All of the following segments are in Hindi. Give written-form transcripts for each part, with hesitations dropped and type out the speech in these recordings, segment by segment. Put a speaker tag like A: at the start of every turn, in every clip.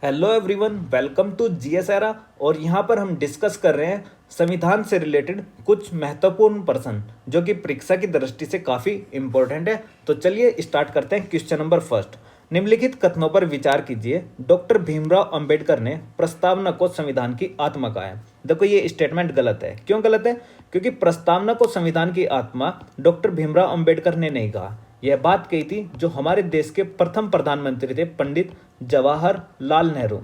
A: Hello everyone, welcome to GS era. और यहाँ पर हम डिस्कस कर रहे हैं संविधान से रिलेटेड कुछ महत्वपूर्ण प्रश्न जो कि परीक्षा की दृष्टि से काफ़ी इंपॉर्टेंट है। तो चलिए स्टार्ट करते हैं। क्वेश्चन नंबर फर्स्ट, निम्नलिखित कथनों पर विचार कीजिए। डॉक्टर भीमराव अंबेडकर ने प्रस्तावना को संविधान की आत्मा कहा है। देखो ये स्टेटमेंट गलत है। क्यों गलत है? क्योंकि प्रस्तावना को संविधान की आत्मा डॉक्टर भीमराव अंबेडकर ने नहीं कहा। यह बात कही थी जो हमारे देश के प्रथम प्रधानमंत्री थे, पंडित जवाहरलाल नेहरू।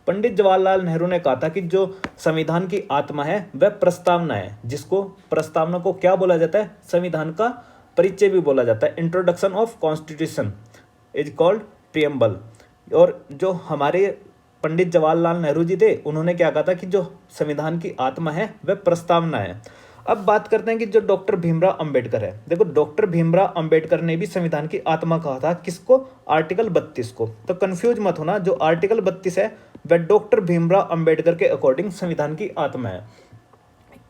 A: पंडित जवाहरलाल नेहरू ने कहा था कि जो संविधान की आत्मा है वह प्रस्तावना है, जिसको प्रस्तावना को क्या बोला जाता है? संविधान का परिचय भी बोला जाता है। Introduction of constitution is called preamble. और जो हमारे पंडित जवाहरलाल नेहरू जी थे, उन्होंने क्या कहा था कि जो संविधान की आत्मा है वह प्रस्तावना है। अब बात करते हैं कि जो डॉक्टर भीमराव अंबेडकर है। देखो डॉक्टर भीमराव अंबेडकर ने भी संविधान की आत्मा कहा था। किसको? आर्टिकल 32 को। तो कंफ्यूज मत होना, जो आर्टिकल 32 है वह डॉक्टर भीमराव अंबेडकर के अकॉर्डिंग संविधान की आत्मा है।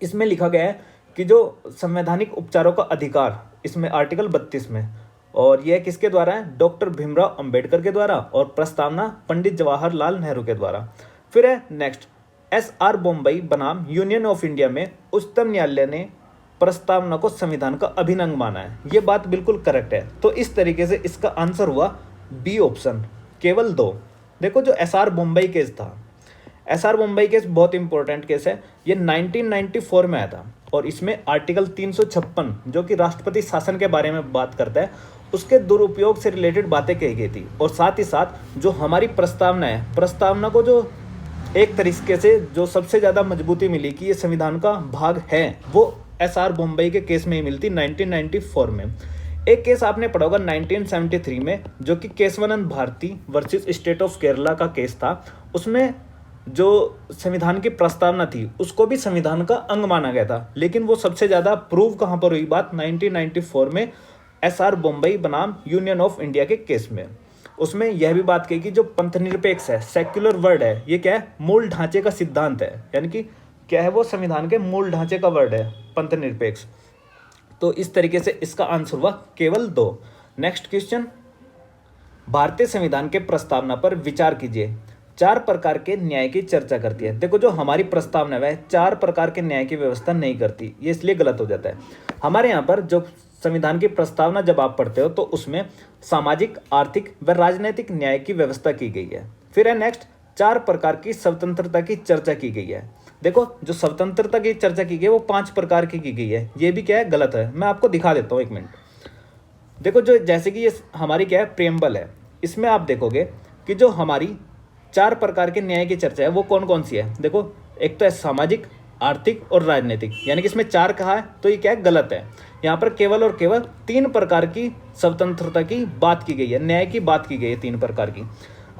A: इसमें लिखा गया है कि जो संवैधानिक उपचारों का अधिकार, इसमें आर्टिकल 32 में, और यह किसके द्वारा है? डॉक्टर भीमराव अंबेडकर के द्वारा, और प्रस्तावना पंडित जवाहरलाल नेहरू के द्वारा। फिर है नेक्स्ट, एसआर बॉम्बई बनाम यूनियन ऑफ इंडिया में उच्चतम न्यायालय ने प्रस्तावना को संविधान का अभिन्न अंग माना है। ये बात बिल्कुल करेक्ट है। तो इस तरीके से इसका आंसर हुआ बी ऑप्शन, केवल 2। देखो जो एसआर बॉम्बई केस था, एसआर बॉम्बई केस बहुत इंपॉर्टेंट केस है। ये 1994 में आया था, और इसमें आर्टिकल 356 जो कि राष्ट्रपति शासन के बारे में बात करता है, उसके दुरुपयोग से रिलेटेड बातें कही गई थी। और साथ ही साथ जो हमारी प्रस्तावना है, प्रस्तावना को जो एक तरीके से जो सबसे ज़्यादा मजबूती मिली कि ये संविधान का भाग है, वो एसआर बॉम्बई के केस में ही मिलती 1994 में। एक केस आपने पढ़ा होगा 1973 में, जो कि Keshavananda Bharati versus state of Kerala का केस था। उसमें जो संविधान की प्रस्तावना थी उसको भी संविधान का अंग माना गया था, लेकिन वो सबसे ज़्यादा प्रूव कहाँ पर हुई बात? 1994 में एसआर बॉम्बई बनाम यूनियन ऑफ इंडिया के केस में। उसमें यह भी बात कही कि जो पंथ निरपेक्ष है, सेक्युलर वर्ड है, ये क्या है? मूल ढांचे का सिद्धांत है। यानी कि क्या है? वो संविधान के मूल ढांचे का वर्ड है, पंथ निरपेक्ष। तो इस तरीके से इसका आंसर हुआ केवल 2। नेक्स्ट क्वेश्चन, भारतीय संविधान के प्रस्तावना पर विचार कीजिए। 4 प्रकार के न्याय की चर्चा करती है। देखो जो हमारी प्रस्तावना है 4 प्रकार के न्याय की व्यवस्था नहीं करती, ये इसलिए गलत हो जाता है। हमारे यहाँ पर जो संविधान की प्रस्तावना जब आप पढ़ते हो तो उसमें सामाजिक, आर्थिक व राजनीतिक न्याय की व्यवस्था की गई है। फिर है नेक्स्ट, 4 प्रकार की स्वतंत्रता की चर्चा की गई है। देखो जो स्वतंत्रता की चर्चा की गई है वो 5 प्रकार की गई है। ये भी क्या है? गलत है। मैं आपको दिखा देता हूँ, 1 मिनट। देखो जो जैसे कि ये हमारी क्या है? प्रेम्बल है। इसमें आप देखोगे कि जो हमारी 4 प्रकार के न्याय की चर्चा है वो कौन कौन सी है। देखो एक तो है सामाजिक, आर्थिक और राजनीतिक, यानी कि इसमें 4 कहा है तो ये क्या है? गलत है। यहाँ पर केवल और केवल 3 प्रकार की स्वतंत्रता की बात की गई है, न्याय की बात की गई है 3 प्रकार की।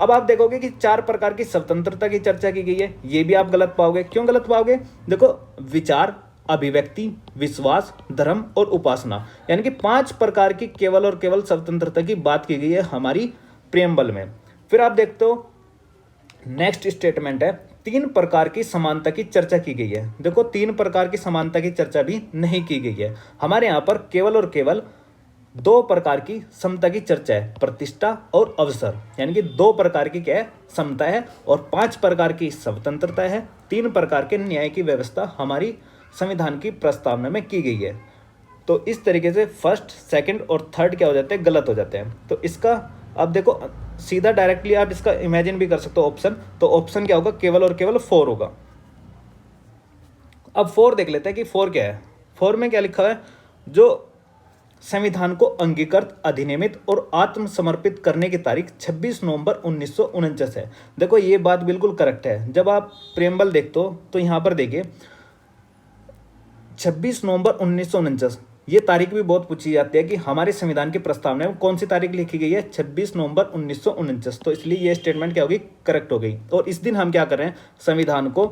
A: अब आप देखोगे कि 4 प्रकार की स्वतंत्रता की चर्चा की गई है, ये भी आप गलत पाओगे। क्यों गलत पाओगे? देखो विचार, अभिव्यक्ति, विश्वास, धर्म और उपासना, यानी कि 5 प्रकार की केवल और केवल स्वतंत्रता की बात की गई है हमारी प्रियम्बल में। फिर आप देखते हो नेक्स्ट स्टेटमेंट है, 3 प्रकार की समानता की चर्चा की गई है। देखो 3 प्रकार की समानता की चर्चा भी नहीं की गई है। हमारे यहाँ पर केवल और केवल 2 प्रकार की समता की चर्चा है, प्रतिष्ठा और अवसर, यानी कि 2 प्रकार की क्या है? समता है, और 5 प्रकार की स्वतंत्रता है। 3 प्रकार के न्याय की व्यवस्था हमारी संविधान की प्रस्तावना में की गई है। तो इस तरीके से फर्स्ट, सेकंड और थर्ड क्या हो जाते हैं? गलत हो जाते हैं। तो इसका अब देखो सीधा डायरेक्टली आप इसका इमेजिन भी कर सकते हो ऑप्शन। तो ऑप्शन क्या होगा? केवल और केवल 4 होगा। अब 4 देख लेते हैं कि 4 क्या है। 4 में क्या लिखा है? जो संविधान को अंगीकृत, अधिनियमित और आत्मसमर्पित करने की तारीख 26 नवंबर 1949 है। देखो ये बात बिल्कुल करेक्ट है। जब आप प्रेम्बल देखते हो तो यहाँ पर देखिए 26 नवंबर 1949, ये तारीख भी बहुत पूछी जाती है कि हमारे संविधान की प्रस्तावना में कौन सी तारीख लिखी गई है? 26 नवंबर 1949। तो इसलिए ये स्टेटमेंट क्या होगी? करेक्ट हो गई। और इस दिन हम क्या कर रहे हैं? संविधान को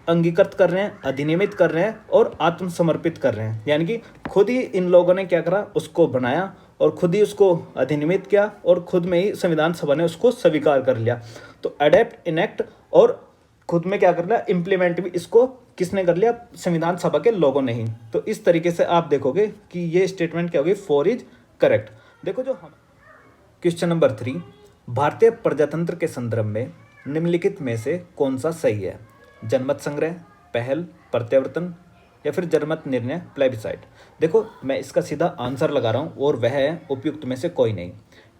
A: अंगीकृत कर रहे हैं, अधिनियमित कर रहे हैं और आत्मसमर्पित कर रहे हैं। यानी कि खुद ही इन लोगों ने क्या करा? उसको बनाया और खुद ही उसको अधिनियमित किया, और खुद में ही संविधान सभा ने उसको स्वीकार कर लिया। तो अडेप्ट, इनेक्ट और खुद में क्या कर लिया? इम्प्लीमेंट भी इसको किसने कर लिया? संविधान सभा के लोगों ने ही। तो इस तरीके से आप देखोगे कि ये स्टेटमेंट क्या होगी? 4 इज करेक्ट। देखो जो हम क्वेश्चन नंबर 3, भारतीय प्रजातंत्र के संदर्भ में निम्नलिखित में से कौन सा सही है? जनमत संग्रह, पहल, प्रत्यावर्तन या फिर जनमत निर्णय प्लेबिसाइट। देखो मैं इसका सीधा आंसर लगा रहा हूँ और वह है उपयुक्त में से कोई नहीं।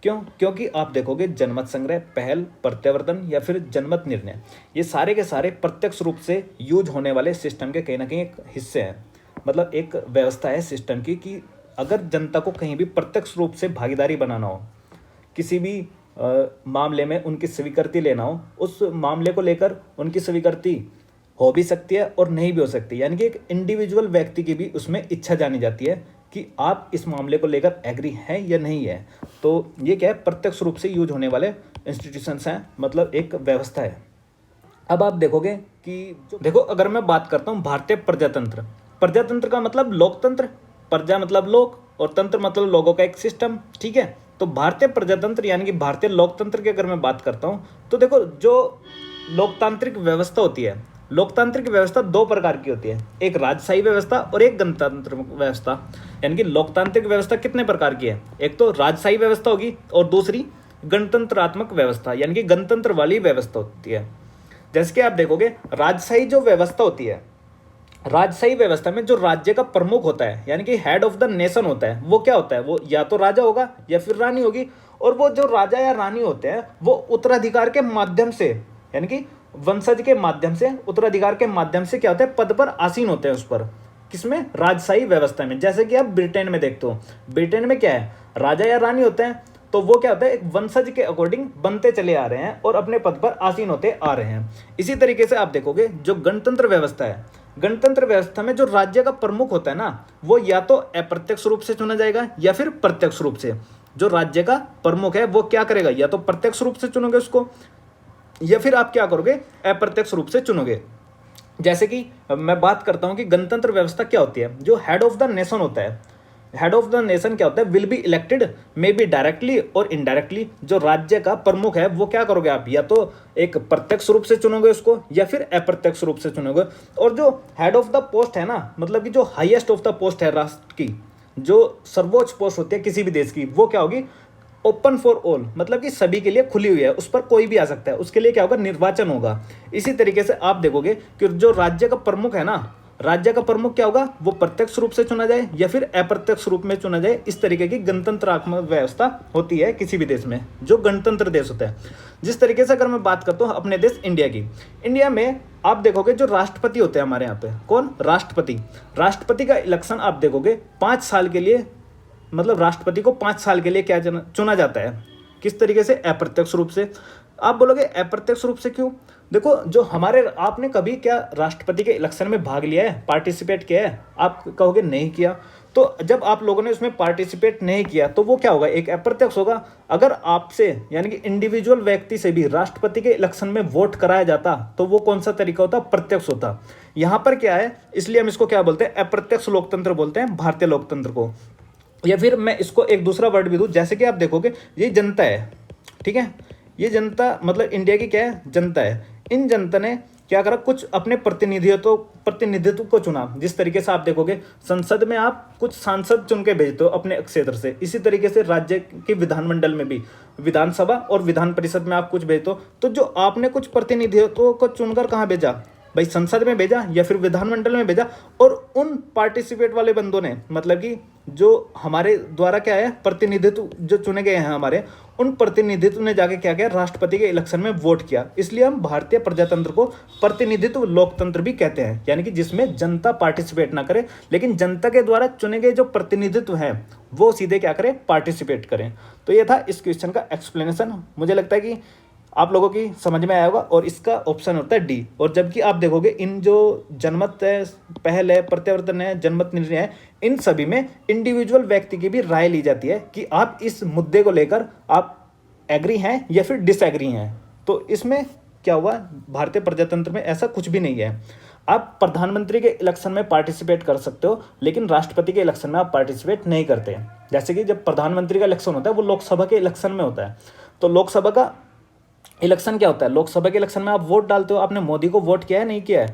A: क्यों? क्योंकि आप देखोगे जनमत संग्रह, पहल, प्रत्यावर्तन या फिर जनमत निर्णय, ये सारे के सारे प्रत्यक्ष रूप से यूज होने वाले सिस्टम के कहीं ना कहीं एक हिस्से हैं। मतलब एक व्यवस्था है सिस्टम की कि अगर जनता को कहीं भी प्रत्यक्ष रूप से भागीदारी बनाना हो, किसी भी मामले में उनकी स्वीकृति लेना हो, उस मामले को लेकर उनकी स्वीकृति हो भी सकती है और नहीं भी हो सकती। यानी कि एक इंडिविजुअल व्यक्ति की भी उसमें इच्छा जानी जाती है कि आप इस मामले को लेकर एग्री हैं या नहीं है। तो ये क्या है, प्रत्यक्ष रूप से यूज होने वाले इंस्टीट्यूशंस हैं, मतलब एक व्यवस्था है। अब आप देखोगे कि देखो अगर मैं बात करता हूँ भारतीय प्रजातंत्र, प्रजातंत्र का मतलब लोकतंत्र, प्रजा मतलब लोक और तंत्र मतलब लोगों का एक सिस्टम, ठीक है। तो भारतीय प्रजातंत्र यानी कि भारतीय लोकतंत्र की अगर मैं बात करता हूँ तो देखो जो लोकतांत्रिक व्यवस्था होती है, लोकतांत्रिक व्यवस्था दो प्रकार की होती है, एक राजशाही व्यवस्था और एक गणतंत्र व्यवस्था। यानी कि लोकतांत्रिक व्यवस्था कितने प्रकार की है? एक तो राजशाही व्यवस्था होगी और दूसरी गणतंत्रात्मक व्यवस्था यानी कि गणतंत्र वाली व्यवस्था होती है। जैसे कि आप देखोगे राजशाही जो व्यवस्था होती है, राजशाही व्यवस्था में जो राज्य का प्रमुख होता है यानी कि हेड ऑफ द नेशन होता है, वो क्या होता है? वो या तो राजा होगा या फिर रानी होगी। और वो जो राजा या रानी होते हैं वो उत्तराधिकार के माध्यम से यानी कि वंशज के माध्यम से, उत्तराधिकार के माध्यम से क्या होता है, पद पर आसीन होते हैं उस पर। किसमें? राजशाही व्यवस्था में। जैसे कि आप ब्रिटेन में देखते हो, ब्रिटेन में क्या है, राजा या रानी होते हैं, तो वो क्या होता है, एक वंशज के अकॉर्डिंग बनते चले आ रहे हैं और अपने पद पर आसीन होते आ रहे हैं। इसी तरीके से आप देखोगे जो गणतंत्र व्यवस्था है, गणतंत्र व्यवस्था में जो राज्य का प्रमुख होता है ना, वो या तो अप्रत्यक्ष रूप से चुना जाएगा या फिर प्रत्यक्ष रूप से। जो राज्य का प्रमुख है वो क्या करेगा, या तो प्रत्यक्ष रूप से चुनोगे उसको या फिर आप क्या करोगे, अप्रत्यक्ष रूप से चुनोगे। जैसे कि मैं बात करता हूं कि गणतंत्र व्यवस्था क्या होती है, जो हेड ऑफ द नेशन होता है, हेड ऑफ द नेशन क्या होता है, will be elected may be directly और इनडायरेक्टली। जो राज्य का प्रमुख है वो क्या करोगे आप, या तो एक प्रत्यक्ष रूप से चुनोगे उसको या फिर अप्रत्यक्ष रूप से चुनोगे। और जो हेड ऑफ द पोस्ट है ना, मतलब कि जो हाईएस्ट ऑफ द पोस्ट है राष्ट्र की, जो सर्वोच्च पोस्ट होती है किसी भी देश की, वो क्या होगी, ओपन फॉर ऑल, मतलब कि सभी के लिए खुली हुई है, उस पर कोई भी आ सकता है। उसके लिए क्या होगा, निर्वाचन होगा। इसी तरीके से आप देखोगे कि जो राज्य का प्रमुख है ना, राज्य का प्रमुख क्या होगा, वो प्रत्यक्ष रूप से चुना जाए या फिर अप्रत्यक्ष रूप में चुना जाए। इस तरीके की गणतंत्रात्मक व्यवस्था होती है किसी भी देश में, जो गणतंत्र देश होता है। जिस तरीके से अगर मैं बात करता हूँ अपने देश इंडिया की, इंडिया में आप देखोगे जो राष्ट्रपति होते हैं हमारे यहाँ पे, कौन, राष्ट्रपति। राष्ट्रपति का इलेक्शन आप देखोगे 5 साल के लिए, मतलब राष्ट्रपति को 5 साल के लिए क्या चुना जाता है, किस तरीके से, अप्रत्यक्ष रूप से। आप बोलोगे अप्रत्यक्ष रूप से क्यों? देखो जो हमारे, आपने कभी क्या राष्ट्रपति के इलेक्शन में भाग लिया है, पार्टिसिपेट किया है? आप कहोगे नहीं किया। तो जब आप लोगों ने उसमें पार्टिसिपेट नहीं किया तो वो क्या होगा, एक अप्रत्यक्ष होगा। अगर आपसे यानी कि इंडिविजुअल व्यक्ति से भी राष्ट्रपति के इलेक्शन में वोट कराया जाता तो वो कौन सा तरीका होता, प्रत्यक्ष होता। यहाँ पर क्या है, इसलिए हम इसको क्या बोलते हैं, अप्रत्यक्ष लोकतंत्र बोलते हैं भारतीय लोकतंत्र को। या फिर मैं इसको एक दूसरा वर्ड भी दूं, जैसे कि आप देखोगे ये जनता है, ठीक है, ये जनता मतलब इंडिया की क्या है, जनता है। इन जनता ने क्या करा, कुछ अपने प्रतिनिधित्व को चुना। जिस तरीके से आप देखोगे संसद में आप कुछ सांसद चुन के भेजते हो अपने क्षेत्र से, इसी तरीके से राज्य की विधानमंडल में भी, विधानसभा और विधान परिषद में आप कुछ भेजते हो। तो जो आपने कुछ प्रतिनिधित्व को चुनकर कहाँ भेजा भाई, संसद में भेजा या फिर विधानमंडल में भेजा। और उन पार्टिसिपेट वाले बंदों ने, मतलब कि जो हमारे द्वारा क्या है, प्रतिनिधित्व जो चुने गए हैं हमारे, उन प्रतिनिधित्व ने जाके क्या किया, राष्ट्रपति के इलेक्शन में वोट किया। इसलिए हम भारतीय प्रजातंत्र को प्रतिनिधित्व लोकतंत्र भी कहते हैं, यानी कि जिसमें जनता पार्टिसिपेट ना करे लेकिन जनता के द्वारा चुने गए जो प्रतिनिधित्व हैं वो सीधे क्या करें, पार्टिसिपेट करें। तो ये था इस क्वेश्चन का एक्सप्लेनेशन। मुझे लगता है कि आप लोगों की समझ में आया होगा और इसका ऑप्शन होता है डी। और जबकि आप देखोगे इन जो जनमत है, पहल है, प्रत्यावर्तन है, जनमत निर्णय है, इन सभी में इंडिविजुअल व्यक्ति की भी राय ली जाती है कि आप इस मुद्दे को लेकर आप एग्री हैं या फिर डिसएग्री हैं। तो इसमें क्या हुआ, भारतीय प्रजातंत्र में ऐसा कुछ भी नहीं है। आप प्रधानमंत्री के इलेक्शन में पार्टिसिपेट कर सकते हो लेकिन राष्ट्रपति के इलेक्शन में आप पार्टिसिपेट नहीं करते। जैसे कि जब प्रधानमंत्री का इलेक्शन होता है वो लोकसभा के इलेक्शन में होता है। तो लोकसभा का इलेक्शन क्या होता है, लोकसभा के इलेक्शन में आप वोट डालते हो। आपने मोदी को वोट किया है, नहीं किया है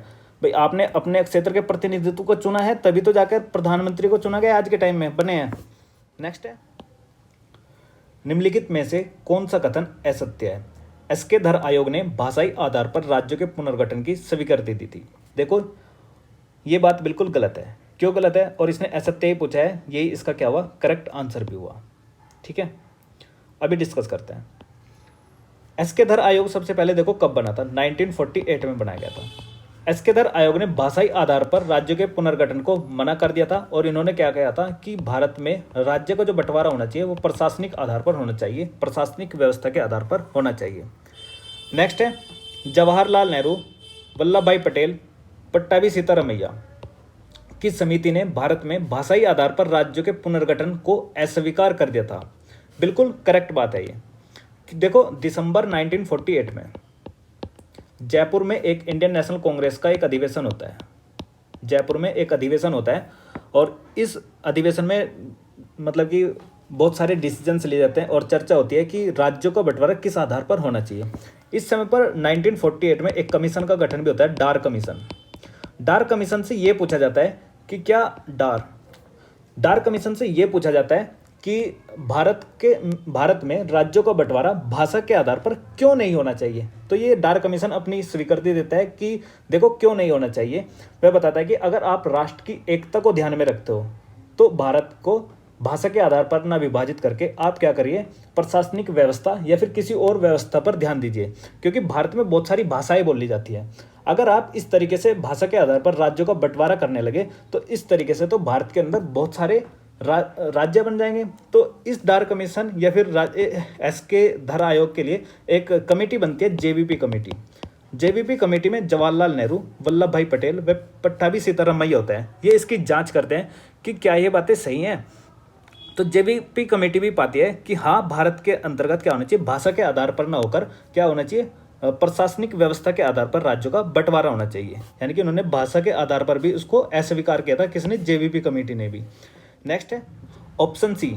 A: भाई, आपने अपने क्षेत्र के प्रतिनिधित्व को चुना है, तभी तो जाकर प्रधानमंत्री को चुना गया, आज के टाइम में बने हैं। नेक्स्ट है, निम्नलिखित में से कौन सा कथन असत्य है? एसके धर आयोग ने भाषाई आधार पर राज्यों के पुनर्गठन की स्वीकृति दी थी। देखो ये बात बिल्कुल गलत है। क्यों गलत है? और इसने असत्य ही पूछा है, यही इसका क्या हुआ, करेक्ट आंसर भी हुआ। ठीक है, अभी डिस्कस करते हैं। एसके धर आयोग सबसे पहले देखो कब बना था? 1948 में बनाया गया था। एसके धर आयोग ने भाषाई आधार पर राज्यों के पुनर्गठन को मना कर दिया था और इन्होंने क्या कहा था कि भारत में राज्य का जो बंटवारा होना चाहिए वो प्रशासनिक आधार पर होना चाहिए, प्रशासनिक व्यवस्था के आधार पर होना चाहिए। नेक्स्ट है जवाहरलाल नेहरू, वल्लभ भाई पटेल, पट्टाभी सीतारामैया की समिति ने भारत में भाषाई आधार पर राज्यों के पुनर्गठन को अस्वीकार कर दिया था। बिल्कुल करेक्ट बात है ये। देखो दिसंबर 1948 में जयपुर में एक इंडियन नेशनल कांग्रेस का एक अधिवेशन होता है। जयपुर में एक अधिवेशन होता है और इस अधिवेशन में मतलब कि बहुत सारे डिसीजंस लिए जाते हैं और चर्चा होती है कि राज्यों का बंटवारा किस आधार पर होना चाहिए। इस समय पर 1948 में एक कमीशन का गठन भी होता है, डार कमीशन। डार कमीशन से ये पूछा जाता है कि क्या डार कमीशन से ये पूछा जाता है कि भारत में राज्यों का बंटवारा भाषा के आधार पर क्यों नहीं होना चाहिए। तो ये डार कमीशन अपनी स्वीकृति देता है कि देखो क्यों नहीं होना चाहिए। वह बताता है कि अगर आप राष्ट्र की एकता को ध्यान में रखते हो तो भारत को भाषा के आधार पर ना विभाजित करके आप क्या करिए, प्रशासनिक व्यवस्था या फिर किसी और व्यवस्था पर ध्यान दीजिए, क्योंकि भारत में बहुत सारी भाषाएं बोली जाती है। अगर आप इस तरीके से भाषा के आधार पर राज्यों का बंटवारा करने लगे तो इस तरीके से तो भारत के अंदर बहुत सारे राज्य बन जाएंगे। तो इस डार कमीशन या फिर एसके धर आयोग के लिए एक कमेटी बनती है, जेवीपी कमेटी। जेवीपी कमेटी में जवाहरलाल नेहरू, वल्लभ भाई पटेल व पट्टाभी सीतारामैया होता है। ये इसकी जांच करते हैं कि क्या ये बातें सही हैं। तो जेवीपी कमेटी भी पाती है कि हाँ, भारत के अंतर्गत क्या होना चाहिए, भाषा के आधार पर ना होकर क्या होना चाहिए, प्रशासनिक व्यवस्था के आधार पर राज्यों का बंटवारा होना चाहिए। यानी कि उन्होंने भाषा के आधार पर भी उसको अस्वीकार किया था। किसने? जेवीपी कमेटी ने भी। नेक्स्ट है ऑप्शन सी,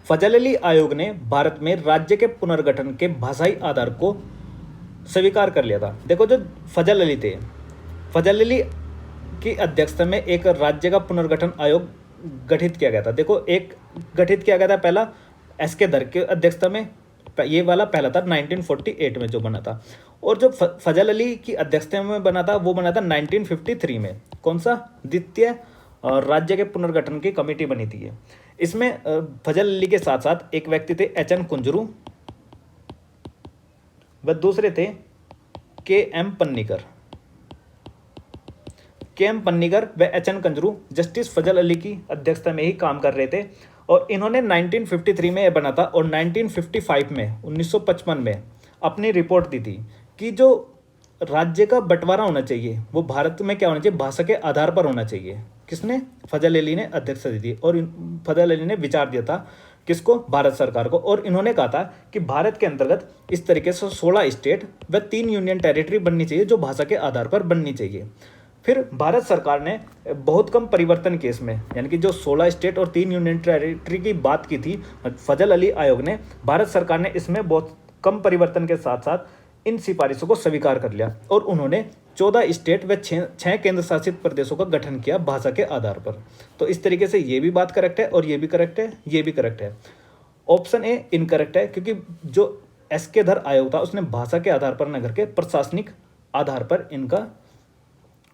A: फजल अली आयोग ने भारत में राज्य के पुनर्गठन के भाषाई आधार को स्वीकार कर लिया था। देखो जो फजल अली थे, फजल अली की अध्यक्षता में एक राज्य का पुनर्गठन आयोग गठित किया गया था। देखो एक गठित किया गया था पहला एसके धर के अध्यक्षता में, ये वाला पहला था 1948 में जो बना था। और जो फजल अली की अध्यक्षता में बना था वो बना था 1953 में। कौन सा? द्वितीय राज्य के पुनर्गठन की कमेटी बनी थी ये। इसमें फजल अली के साथ साथ एक व्यक्ति थे एच.एन. कुंजरू व दूसरे थे के.एम. पन्नीकर। के.एम. पन्नीकर व एच.एन. कुंजरू जस्टिस फजल अली की अध्यक्षता में ही काम कर रहे थे और इन्होंने 1953 में यह बना था और 1955 में 1955 में अपनी रिपोर्ट दी थी कि जो राज्य का बंटवारा होना चाहिए वो भारत में क्या होना चाहिए, भाषा के आधार पर होना चाहिए। किसने? फजल अली ने अध्यक्षता दी थी और फजल अली ने विचार दिया था किसको? भारत सरकार को। और इन्होंने कहा था कि भारत के अंतर्गत इस तरीके से 16 स्टेट व 3 यूनियन टेरिटरी बननी चाहिए जो भाषा के आधार पर बननी चाहिए। फिर भारत सरकार ने बहुत कम परिवर्तन किए इसमें, यानी कि जो 16 स्टेट और 3 यूनियन टेरिटरी की बात की थी फजल अली आयोग ने, भारत सरकार ने इसमें बहुत कम परिवर्तन के साथ साथ इन सिफारिशों को स्वीकार कर लिया और उन्होंने 14 स्टेट व 6 केंद्र शासित प्रदेशों का गठन किया भाषा के आधार पर। तो इस तरीके से ये भी बात करेक्ट है और ये भी करेक्ट है, ये भी करेक्ट है। ऑप्शन ए इनकरेक्ट है क्योंकि जो एसके धर आयोग था उसने भाषा के आधार पर न करके प्रशासनिक आधार पर इनका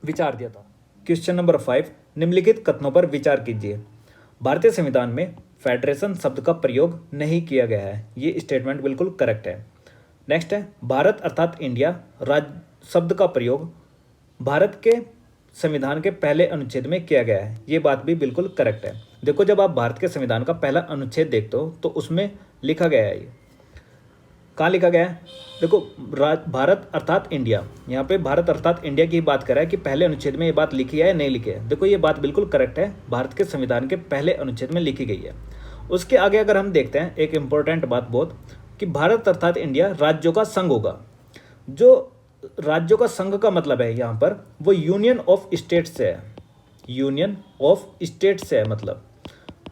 A: विचार दिया था। क्वेश्चन नंबर 5, निम्नलिखित कथनों पर विचार कीजिए। भारतीय संविधान में फेडरेशन शब्द का प्रयोग नहीं किया गया है। ये स्टेटमेंट बिल्कुल करेक्ट है। नेक्स्ट है भारत अर्थात इंडिया राज्य शब्द का प्रयोग भारत के संविधान के पहले अनुच्छेद में किया गया है। ये बात भी बिल्कुल करेक्ट है। देखो जब आप भारत के संविधान का पहला अनुच्छेद देखते हो तो उसमें लिखा गया है, ये कहाँ लिखा गया है? देखो भारत अर्थात इंडिया, यहाँ पे भारत अर्थात इंडिया की बात कर रहा है कि पहले अनुच्छेद में ये बात लिखी है या नहीं लिखी है। देखो ये बात बिल्कुल करेक्ट है, भारत के संविधान के पहले अनुच्छेद में लिखी गई है। उसके आगे अगर हम देखते हैं एक इंपॉर्टेंट बात बहुत, कि भारत अर्थात इंडिया राज्यों का संघ होगा। जो राज्यों का संघ का मतलब है यहाँ पर वो यूनियन ऑफ स्टेट्स से है, यूनियन ऑफ स्टेट्स से है। मतलब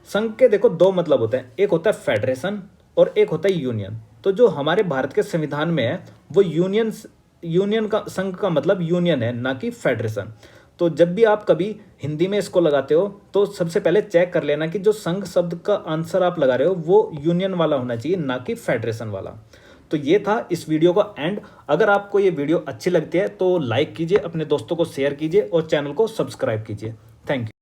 A: संघ के देखो दो मतलब होते हैं, एक होता है फेडरेशन और एक होता है यूनियन। तो जो हमारे भारत के संविधान में है वो यूनियन का संघ का मतलब यूनियन है, ना कि फेडरेशन। तो जब भी आप कभी हिंदी में इसको लगाते हो तो सबसे पहले चेक कर लेना कि जो संघ शब्द का आंसर आप लगा रहे हो वो यूनियन वाला होना चाहिए, ना कि फेडरेशन वाला। तो ये था इस वीडियो का एंड। अगर आपको ये वीडियो अच्छी लगती है तो लाइक कीजिए, अपने दोस्तों को शेयर कीजिए और चैनल को सब्सक्राइब कीजिए। Thank you.